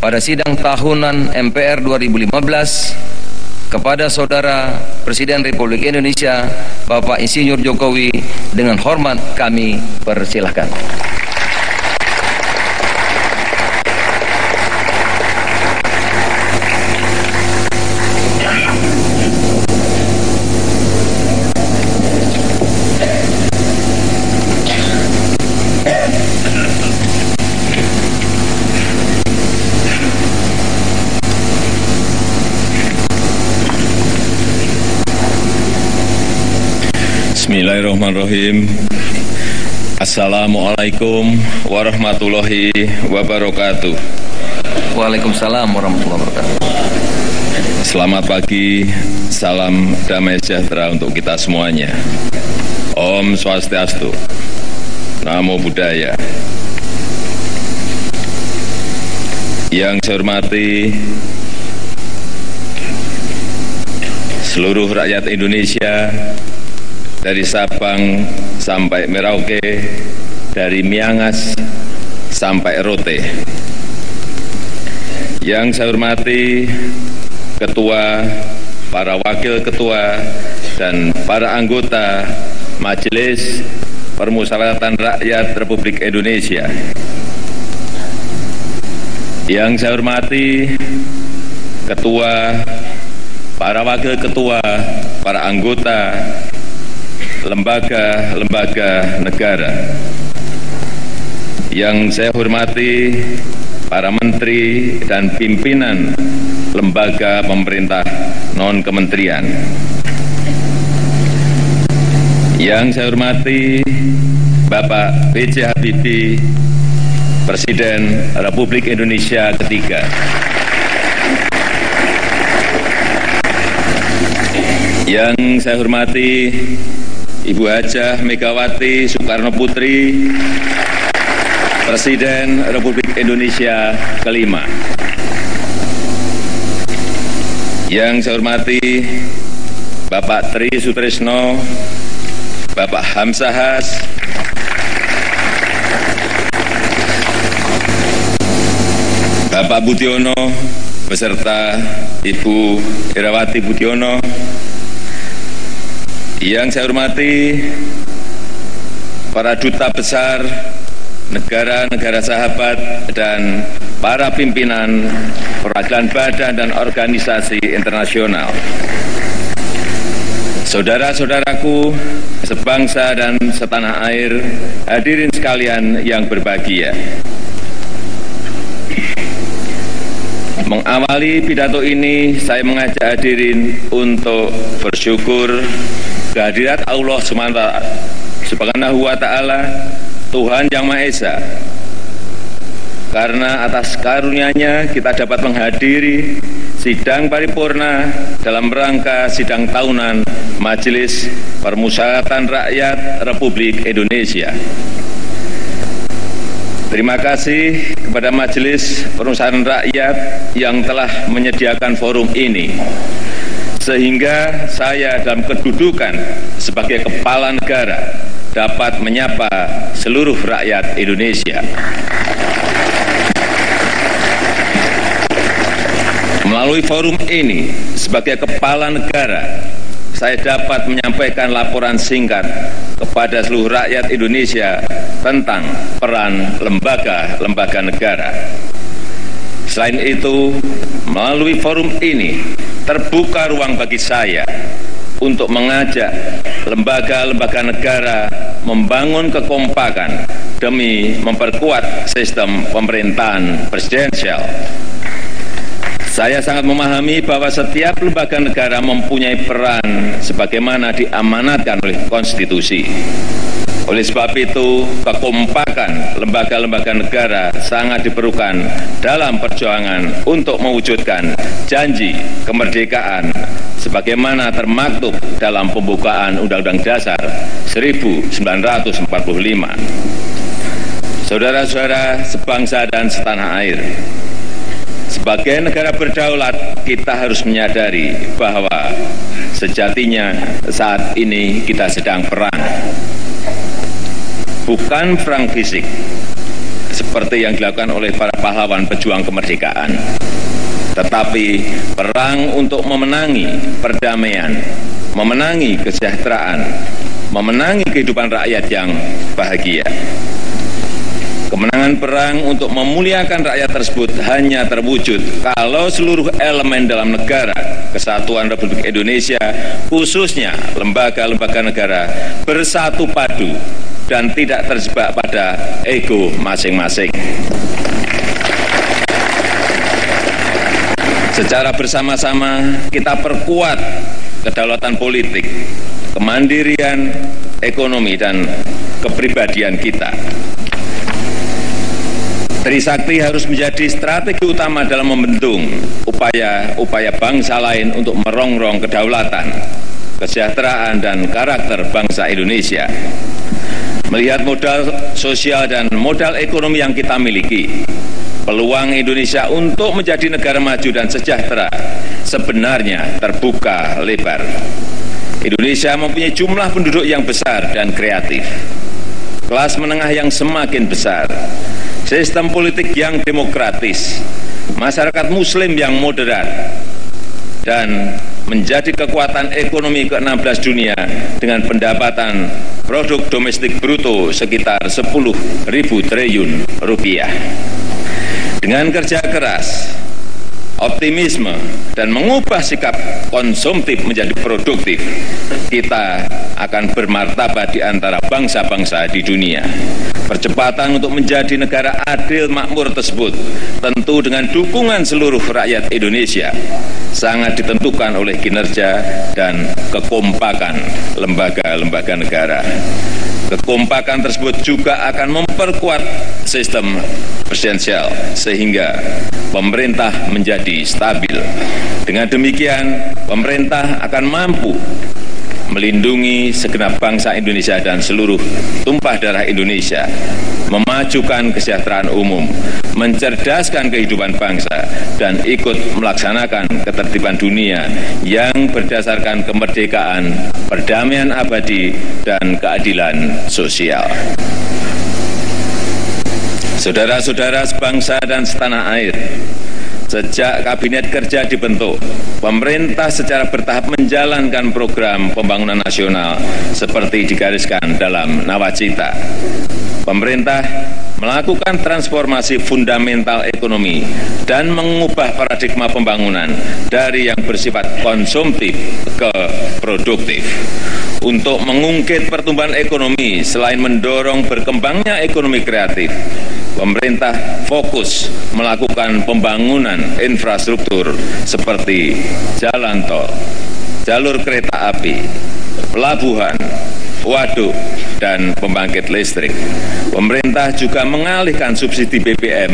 pada sidang tahunan MPR 2015 kepada Saudara Presiden Republik Indonesia Bapak Insinyur Jokowi dengan hormat kami persilahkan. Bismillahirrahmanirrahim. Assalamualaikum warahmatullahi wabarakatuh. Waalaikumsalam warahmatullahi wabarakatuh. Selamat pagi, salam damai sejahtera untuk kita semuanya. Om Swastiastu, Namo Buddhaya. Yang saya hormati seluruh rakyat Indonesia, dari Sabang sampai Merauke, dari Miangas sampai Rote. Yang saya hormati ketua, para wakil ketua, dan para anggota Majelis Permusyawaratan Rakyat Republik Indonesia. Yang saya hormati ketua, para wakil ketua, para anggota lembaga-lembaga negara. Yang saya hormati para menteri dan pimpinan lembaga pemerintah non-kementerian. Yang saya hormati Bapak B.J. Habibie, Presiden Republik Indonesia ketiga. Yang saya hormati Ibu Hajah Megawati Soekarno Putri, Presiden Republik Indonesia kelima. Yang saya hormati Bapak Tri Sutrisno, Bapak Hamzahas, Bapak Budiono, beserta Ibu Irawati Budiono. Yang saya hormati para duta besar negara-negara sahabat dan para pimpinan perwakilan badan dan organisasi internasional. Saudara-saudaraku sebangsa dan setanah air, hadirin sekalian yang berbahagia. Mengawali pidato ini, saya mengajak hadirin untuk bersyukur kehadirat Allah Subhanahu wa Ta'ala, Tuhan Yang Maha Esa. Karena atas karunia-Nya kita dapat menghadiri sidang paripurna dalam rangka sidang tahunan Majelis Permusyawaratan Rakyat Republik Indonesia. Terima kasih kepada Majelis Permusyawaratan Rakyat yang telah menyediakan forum ini, sehingga saya dalam kedudukan sebagai kepala negara dapat menyapa seluruh rakyat Indonesia. Melalui forum ini, sebagai kepala negara, saya dapat menyampaikan laporan singkat kepada seluruh rakyat Indonesia tentang peran lembaga-lembaga negara. Selain itu, melalui forum ini terbuka ruang bagi saya untuk mengajak lembaga-lembaga negara membangun kekompakan demi memperkuat sistem pemerintahan presidensial. Saya sangat memahami bahwa setiap lembaga negara mempunyai peran sebagaimana diamanatkan oleh konstitusi. Oleh sebab itu, kekompakan lembaga-lembaga negara sangat diperlukan dalam perjuangan untuk mewujudkan janji kemerdekaan sebagaimana termaktub dalam pembukaan Undang-Undang Dasar 1945. Saudara-saudara sebangsa dan setanah air, sebagai negara berdaulat, kita harus menyadari bahwa sejatinya saat ini kita sedang perang. Bukan perang fisik, seperti yang dilakukan oleh para pahlawan pejuang kemerdekaan. Tetapi perang untuk memenangi perdamaian, memenangi kesejahteraan, memenangi kehidupan rakyat yang bahagia. Kemenangan perang untuk memuliakan rakyat tersebut hanya terwujud kalau seluruh elemen dalam negara Kesatuan Republik Indonesia, khususnya lembaga-lembaga negara, bersatu padu dan tidak terjebak pada ego masing-masing. Secara bersama-sama kita perkuat kedaulatan politik, kemandirian ekonomi, dan kepribadian kita. Trisakti harus menjadi strategi utama dalam membendung upaya bangsa lain untuk merongrong kedaulatan, kesejahteraan, dan karakter bangsa Indonesia. Melihat modal sosial dan modal ekonomi yang kita miliki, peluang Indonesia untuk menjadi negara maju dan sejahtera sebenarnya terbuka lebar. Indonesia mempunyai jumlah penduduk yang besar dan kreatif, kelas menengah yang semakin besar, sistem politik yang demokratis, masyarakat muslim yang moderat, dan menjadi kekuatan ekonomi ke-16 dunia dengan pendapatan produk domestik bruto sekitar 10.000 triliun rupiah. Dengan kerja keras, optimisme, dan mengubah sikap konsumtif menjadi produktif, kita akan bermartabat di antara bangsa-bangsa di dunia. Percepatan untuk menjadi negara adil makmur tersebut tentu dengan dukungan seluruh rakyat Indonesia sangat ditentukan oleh kinerja dan kekompakan lembaga-lembaga negara. Kekompakan tersebut juga akan memperkuat sistem presidensial sehingga pemerintah menjadi stabil. Dengan demikian, pemerintah akan mampu melindungi segenap bangsa Indonesia dan seluruh tumpah darah Indonesia, memajukan kesejahteraan umum, mencerdaskan kehidupan bangsa, dan ikut melaksanakan ketertiban dunia yang berdasarkan kemerdekaan, perdamaian abadi, dan keadilan sosial. Saudara-saudara sebangsa dan setanah air, sejak Kabinet Kerja dibentuk, pemerintah secara bertahap menjalankan program pembangunan nasional seperti digariskan dalam Nawacita. Pemerintah melakukan transformasi fundamental ekonomi dan mengubah paradigma pembangunan dari yang bersifat konsumtif ke produktif. Untuk mengungkit pertumbuhan ekonomi, selain mendorong berkembangnya ekonomi kreatif, pemerintah fokus melakukan pembangunan infrastruktur seperti jalan tol, jalur kereta api, pelabuhan, waduk, dan pembangkit listrik. Pemerintah juga mengalihkan subsidi BBM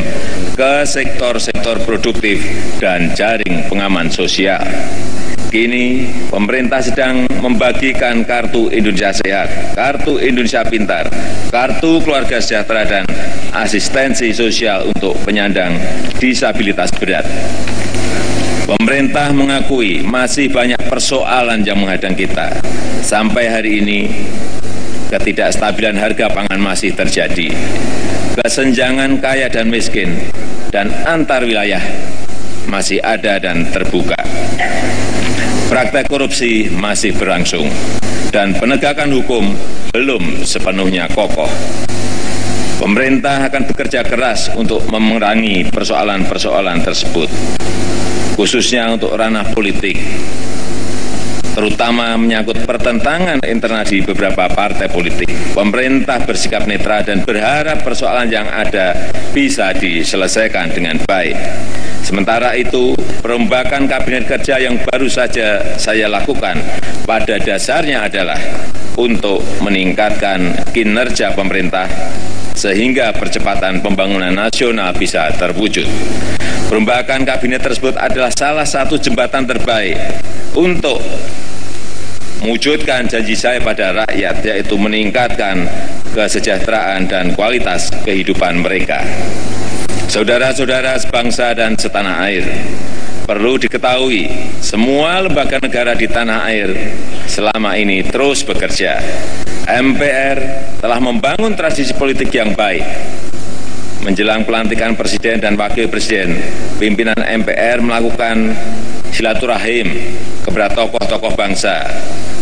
ke sektor-sektor produktif dan jaring pengaman sosial. Kini pemerintah sedang membagikan Kartu Indonesia Sehat, Kartu Indonesia Pintar, Kartu Keluarga Sejahtera, dan asistensi sosial untuk penyandang disabilitas berat. Pemerintah mengakui masih banyak persoalan yang menghadang kita. Sampai hari ini, ketidakstabilan harga pangan masih terjadi. Kesenjangan kaya dan miskin dan antar wilayah masih ada dan terbuka. Praktek korupsi masih berlangsung dan penegakan hukum belum sepenuhnya kokoh. Pemerintah akan bekerja keras untuk memerangi persoalan-persoalan tersebut, khususnya untuk ranah politik, terutama menyangkut pertentangan internal di beberapa partai politik. Pemerintah bersikap netral dan berharap persoalan yang ada bisa diselesaikan dengan baik. Sementara itu, perombakan Kabinet Kerja yang baru saja saya lakukan pada dasarnya adalah untuk meningkatkan kinerja pemerintah sehingga percepatan pembangunan nasional bisa terwujud. Perombakan Kabinet tersebut adalah salah satu jembatan terbaik untuk mewujudkan janji saya pada rakyat, yaitu meningkatkan kesejahteraan dan kualitas kehidupan mereka. Saudara-saudara sebangsa dan setanah air, perlu diketahui semua lembaga negara di tanah air selama ini terus bekerja. MPR telah membangun tradisi politik yang baik, menjelang pelantikan Presiden dan Wakil Presiden, pimpinan MPR melakukan silaturahim kepada tokoh-tokoh bangsa,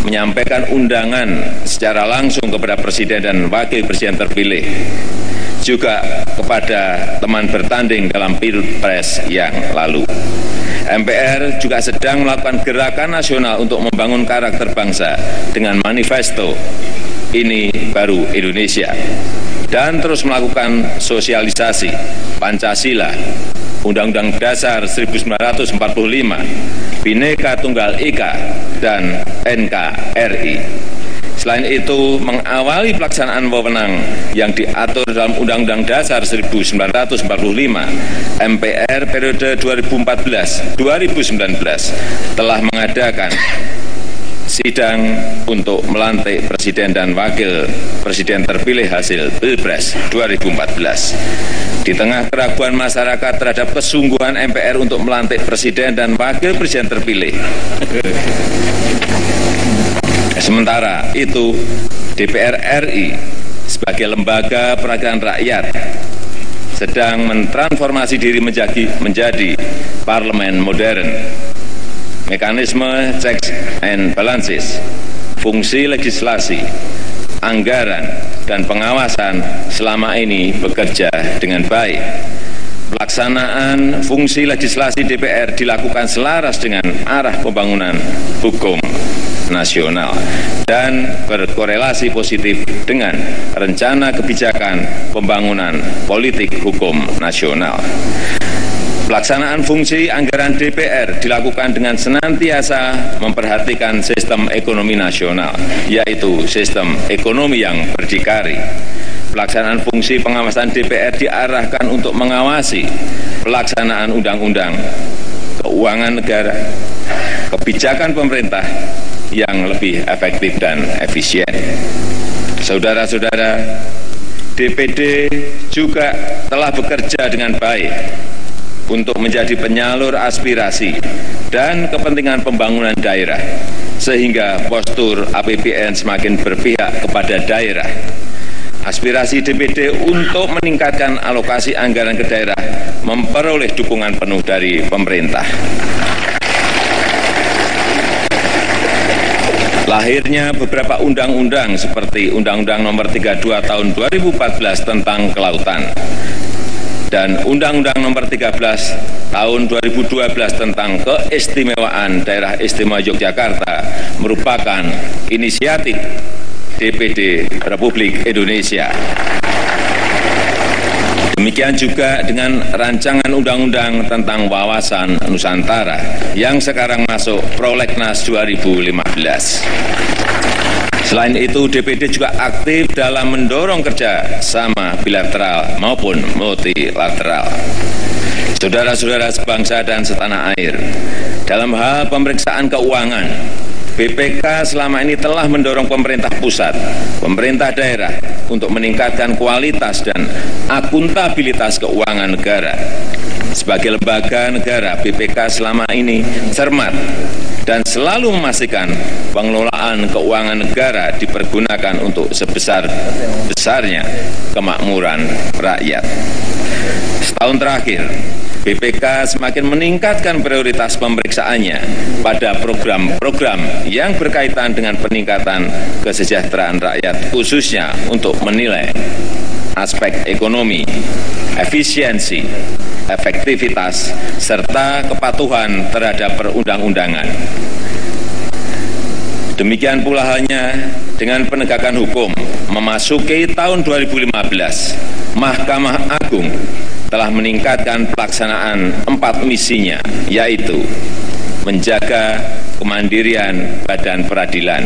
menyampaikan undangan secara langsung kepada Presiden dan Wakil Presiden terpilih, juga kepada teman bertanding dalam Pilpres yang lalu. MPR juga sedang melakukan gerakan nasional untuk membangun karakter bangsa dengan manifesto Ini Baru Indonesia, dan terus melakukan sosialisasi Pancasila, Undang-Undang Dasar 1945, Bhinneka Tunggal Ika, dan NKRI. Selain itu, mengawali pelaksanaan wewenang yang diatur dalam Undang-Undang Dasar 1945, MPR periode 2014-2019 telah mengadakan sidang untuk melantik Presiden dan Wakil Presiden terpilih hasil Pilpres 2014. Di tengah keraguan masyarakat terhadap kesungguhan MPR untuk melantik Presiden dan Wakil Presiden terpilih, sementara itu DPR RI sebagai lembaga perwakilan rakyat sedang mentransformasi diri menjadi parlemen modern. Mekanisme checks and balances, fungsi legislasi, anggaran, dan pengawasan selama ini bekerja dengan baik. Pelaksanaan fungsi legislasi DPR dilakukan selaras dengan arah pembangunan hukum nasional dan berkorelasi positif dengan rencana kebijakan pembangunan politik hukum nasional. Pelaksanaan fungsi anggaran DPR dilakukan dengan senantiasa memperhatikan sistem ekonomi nasional, yaitu sistem ekonomi yang berdikari. Pelaksanaan fungsi pengawasan DPR diarahkan untuk mengawasi pelaksanaan undang-undang, keuangan negara, kebijakan pemerintah yang lebih efektif dan efisien. Saudara-saudara, DPD juga telah bekerja dengan baik untuk menjadi penyalur aspirasi dan kepentingan pembangunan daerah, sehingga postur APBN semakin berpihak kepada daerah. Aspirasi DPD untuk meningkatkan alokasi anggaran ke daerah memperoleh dukungan penuh dari pemerintah. Lahirnya beberapa undang-undang seperti Undang-Undang Nomor 32 Tahun 2014 tentang Kelautan dan Undang-Undang Nomor 13 Tahun 2012 tentang Keistimewaan Daerah Istimewa Yogyakarta merupakan inisiatif DPD Republik Indonesia. Demikian juga dengan rancangan undang-undang tentang wawasan Nusantara yang sekarang masuk Prolegnas 2015. Selain itu, DPD juga aktif dalam mendorong kerja sama bilateral maupun multilateral. Saudara-saudara sebangsa dan setanah air, dalam hal pemeriksaan keuangan, BPK selama ini telah mendorong pemerintah pusat, pemerintah daerah untuk meningkatkan kualitas dan akuntabilitas keuangan negara. Sebagai lembaga negara, BPK selama ini cermat dan selalu memastikan pengelolaan keuangan negara dipergunakan untuk sebesar-besarnya kemakmuran rakyat. Setahun terakhir, BPK semakin meningkatkan prioritas pemeriksaannya pada program-program yang berkaitan dengan peningkatan kesejahteraan rakyat, khususnya untuk menilai aspek ekonomi, efisiensi, efektivitas, serta kepatuhan terhadap perundang-undangan. Demikian pula halnya dengan penegakan hukum. Memasuki tahun 2015, Mahkamah Agung telah meningkatkan pelaksanaan 4 misinya, yaitu menjaga kemandirian badan peradilan,